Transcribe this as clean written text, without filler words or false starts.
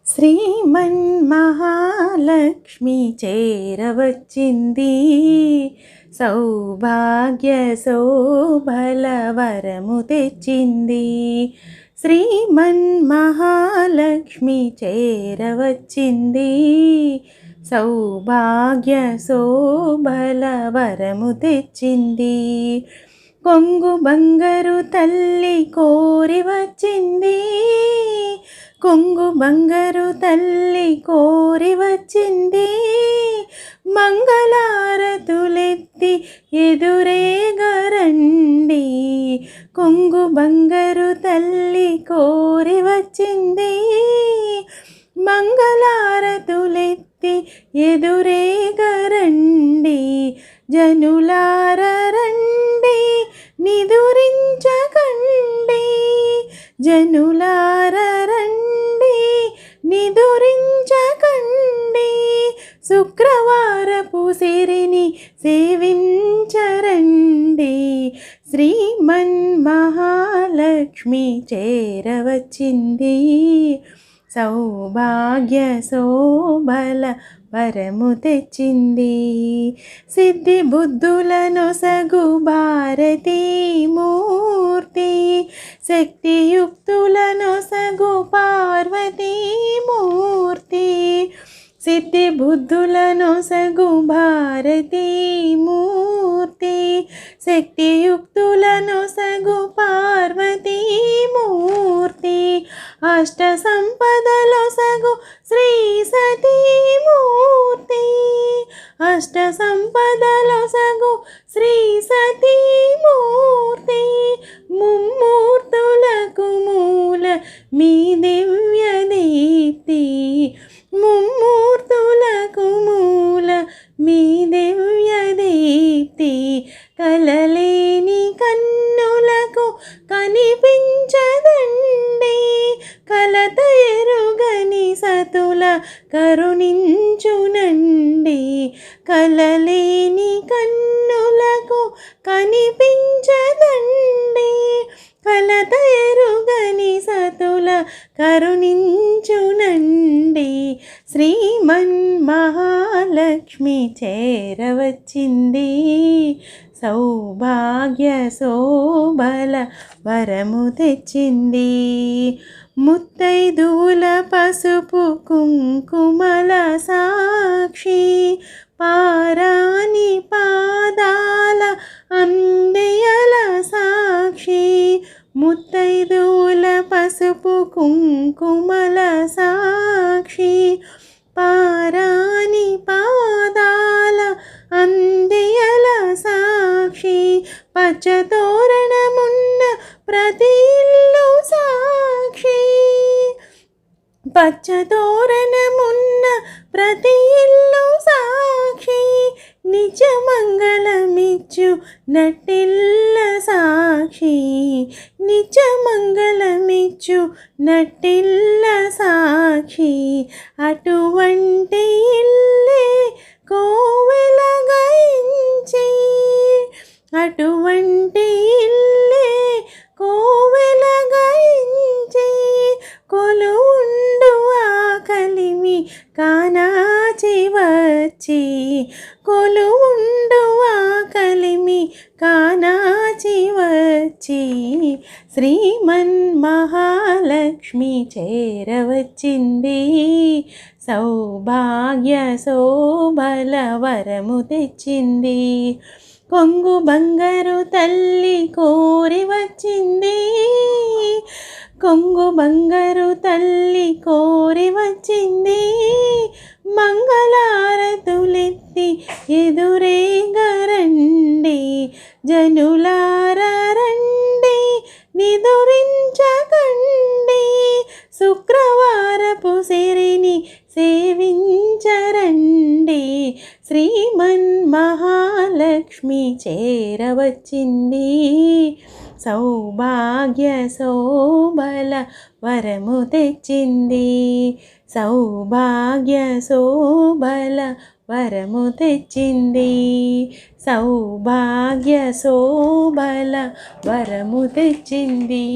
శ్రీమన్మహాలక్ష్మి చేరవచ్చింది, సౌభాగ్య శోభల వరము తెచ్చింది. శ్రీమన్మహాలక్ష్మి చేరవచ్చింది, సౌభాగ్య శోభల వరము తెచ్చింది. కొంగు బంగారు తల్లి కోరి వచ్చింది, కొంగు బంగారు తల్లి కోరి వచ్చింది. మంగళారతులెత్తి ఎదురేగరండి, కొంగు బంగారు తల్లి కోరి వచ్చింది. మంగళారతులెత్తి ఎదురేగరండి, జనులారండి నిదురించకండి, జనులారండి నిదురించకండి. శుక్రవారపు సిరిని సేవించరండి, శ్రీమన్మహాలక్ష్మి చేరవచ్చింది, సౌభాగ్య శోభల వరము తెచ్చింది. సిద్ధి బుద్ధులను సగు భారతీ మూర్తి, శక్తియుక్తులను సగు పార్వతీ మూర్తి. సిద్ధి బుద్ధులను సగు భారతీ మూర్తి, శక్తియుక్తులను సగు పార్వతీ మూర్తి. అష్ట సంపదలో సగు శ్రీ సతీ మూర్తి, అష్ట సంపదలో సగు శ్రీ సతీ మూర్తి. ముమ్మూర్తులకు మూల మీ దివ్య దీప్తి, ముమ్మూర్తులకు మూల మీ దివ్య దీప్తి. కలలేని కన్నులకు కనిపించదండి, కలత ఎరుగని సతుల కరుణించునండి. కలలేని కన్నులకు కనిపించదండి, కలత ఎరుగని సతుల కరుణించునండి. శ్రీమన్మహాలక్ష్మి చేరవచ్చింది, సౌభాగ్య శోభల వరము తెచ్చింది. ముత్తైదువుల పసుపు కుంకుమల సాక్షి, పారాని పాదాల అందెయల సాక్షి. ముత్తైదువుల పసుపు కుంకుమల సాక్షి, పారాని పాదాల అందెయల సాక్షి. పచ్చతోరణమున్న ప్రతి ఇల్లు సాక్షి, పచ్చతోరణమున్న ప్రతి ఇల్లు సాక్షి. నిజ మంగళమిచ్చు నట్టిల్ల సాక్షి, నిజ మంగళమిచ్చు నట్టిల్ల సాక్షి. అటువంటి ఇల్లే కోవెలగాయించి, అటువంటి ఇల్లే కోవెలగాయించి. కొలువుండు ఆకలిమి కానాచి వచ్చి, కొలువుండు ఆకలిమి కానాచి వచ్చి. శ్రీమన్మహాలక్ష్మి చేరవచ్చింది, సౌభాగ్య శోభల వరము తెచ్చింది. కొంగు బంగారు తల్లి కోరి వచ్చింది, కొంగు బంగారు తల్లి కోరి వచ్చింది. మంగళారతులెత్తి ఎదురేగరండి, జనులారండి నిదురించకండి. శుక్రవారపు సిరిని సేవించరండి, శ్రీమన్మహాలక్ష్మి చేరవచ్చింది, సౌభాగ్య శోభల వరము తెచ్చింది. సౌభాగ్య శోభల వరము తెచ్చింది, సౌభాగ్య శోభల వరము తెచ్చింది.